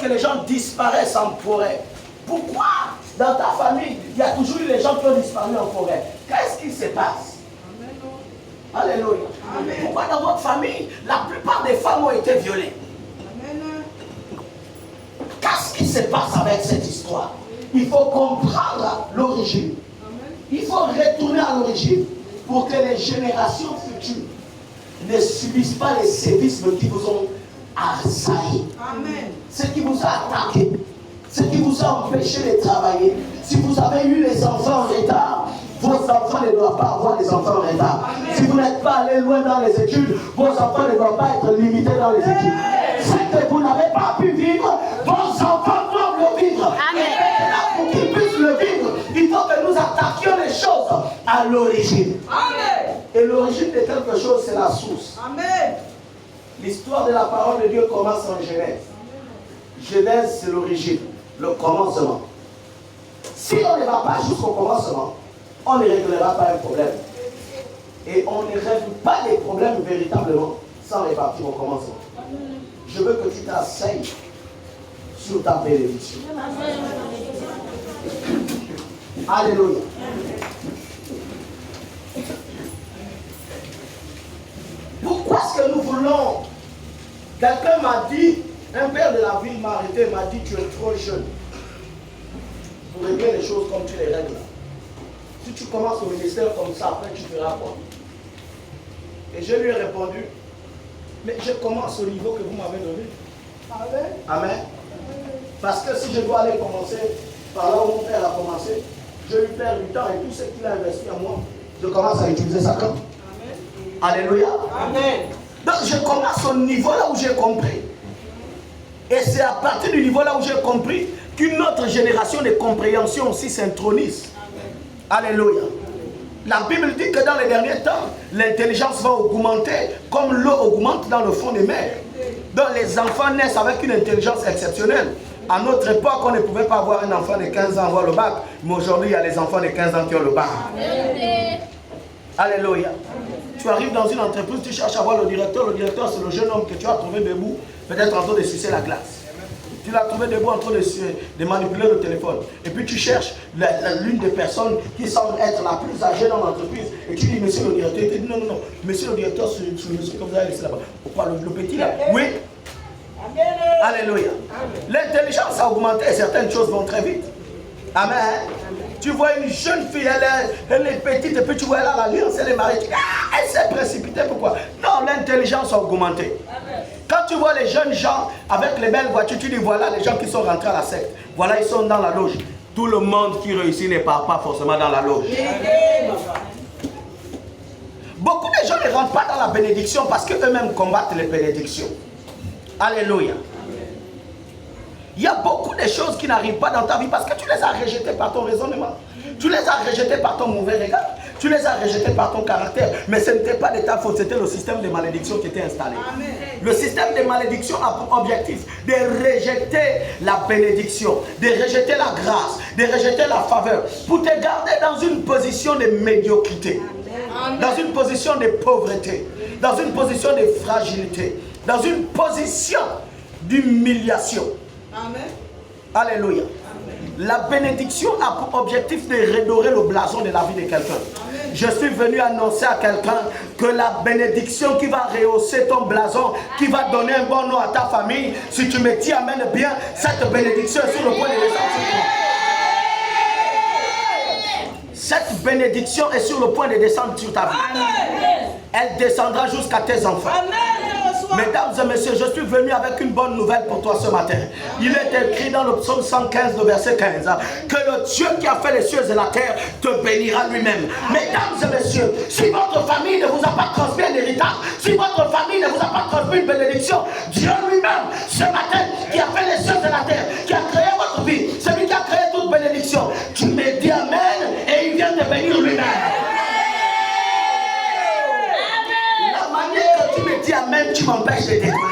que les gens disparaissent en forêt? Pourquoi dans ta famille, il y a toujours eu les gens qui ont disparu en forêt? Qu'est-ce qui se passe? Alléluia. Amen. Pourquoi dans votre famille, la plupart des femmes ont été violées? Qu'est-ce qui se passe avec cette histoire? Il faut comprendre l'origine. Il faut retourner à l'origine pour que les générations futures ne subissent pas les sévices qui vous ont assailli. Ce qui vous a attaqué, ce qui vous a empêché de travailler. Si vous avez eu les enfants en retard, vos enfants ne doivent pas avoir des enfants en retard. Si vous n'êtes pas allé loin dans les études, vos enfants ne doivent pas être limités dans les études. Ce que vous n'avez pas pu vivre, vos enfants doivent le vivre. Et là, pour qu'ils puissent le vivre, il faut que nous attaquions les choses à l'origine. Et l'origine de quelque chose, c'est la source. L'histoire de la parole de Dieu commence en Genèse. Genèse, c'est l'origine, le commencement. Si on ne va pas jusqu'au commencement, on ne réglera pas un problème. Et on ne règle pas les problèmes véritablement sans répartir au commencement. Je veux que tu t'asseyes sur ta bénédiction. Alléluia. Pourquoi est-ce que nous voulons? Quelqu'un m'a dit, un père de la ville m'a arrêté, m'a dit: tu es trop jeune pour régler les choses comme tu les règles. Si tu commences au ministère comme ça, après tu feras quoi? Et je lui ai répondu: mais je commence au niveau que vous m'avez donné. Amen. Amen. Parce que si je dois aller commencer par là où mon père a commencé, je lui perds du temps et tout ce qu'il a investi en moi, je commence à utiliser ça comme. Alléluia. Amen. Donc je commence au niveau là où j'ai compris. Et c'est à partir du niveau là où j'ai compris qu'une autre génération de compréhension aussi s'intronise. Alléluia. La Bible dit que dans les derniers temps, l'intelligence va augmenter comme l'eau augmente dans le fond des mers. Donc les enfants naissent avec une intelligence exceptionnelle. À notre époque, on ne pouvait pas avoir un enfant de 15 ans avoir le bac. Mais aujourd'hui, il y a les enfants de 15 ans qui ont le bac. Alléluia. Tu arrives dans une entreprise, tu cherches à voir le directeur c'est le jeune homme que tu as trouvé debout, peut-être en train de sucer la glace. Tu l'as trouvé debout en train de manipuler le téléphone. Et puis tu cherches l'une des personnes qui semble être la plus âgée dans l'entreprise. Et tu dis: monsieur le directeur. Il te dit: non, monsieur le directeur, c'est le monsieur que vous avez laissé là-bas. Pourquoi le petit là? Oui. Alléluia. L'intelligence a augmenté et certaines choses vont très vite. Amen. Tu vois une jeune fille, elle est petite, et puis tu vois elle a l'alliance, elle est mariée. Elle s'est précipitée, pourquoi? Non, l'intelligence a augmenté. Quand tu vois les jeunes gens avec les belles voitures, tu dis: voilà les gens qui sont rentrés à la secte. Voilà, ils sont dans la loge. Tout le monde qui réussit ne part pas forcément dans la loge. Beaucoup de gens ne rentrent pas dans la bénédiction parce qu'eux-mêmes combattent les bénédictions. Alléluia. Il y a beaucoup de choses qui n'arrivent pas dans ta vie parce que tu les as rejetées par ton raisonnement. Tu les as rejetées par ton mauvais regard. Tu les as rejetées par ton caractère. Mais ce n'était pas de ta faute, c'était le système de malédiction qui était installé. Amen. Le système de malédiction a pour objectif de rejeter la bénédiction, de rejeter la grâce, de rejeter la faveur, pour te garder dans une position de médiocrité, Amen. Dans une position de pauvreté, dans une position de fragilité, dans une position d'humiliation. Amen. Alléluia. Amen. La bénédiction a pour objectif de redorer le blason de la vie de quelqu'un. Je suis venu annoncer à quelqu'un que la bénédiction qui va rehausser ton blason, qui va donner un bon nom à ta famille, si tu me dis amen bien, cette bénédiction est sur le point de descendre sur toi. Cette bénédiction est sur le point de descendre sur ta vie. Amen. Elle descendra jusqu'à tes enfants. Amen. Mesdames et messieurs, je suis venu avec une bonne nouvelle pour toi ce matin. Il est écrit dans le psaume 115, le verset 15, que le Dieu qui a fait les cieux et la terre te bénira lui-même. Mesdames et messieurs, si votre famille ne vous a pas transmis un héritage, si votre famille ne vous a pas transmis une bénédiction, Dieu lui-même, ce matin, qui a fait les cieux et la terre, qui a créé votre vie, celui qui a créé toute bénédiction, tu me dis amen et il vient te bénir lui-même. La manière que tu me dis amen, tu m'empêches de décoller.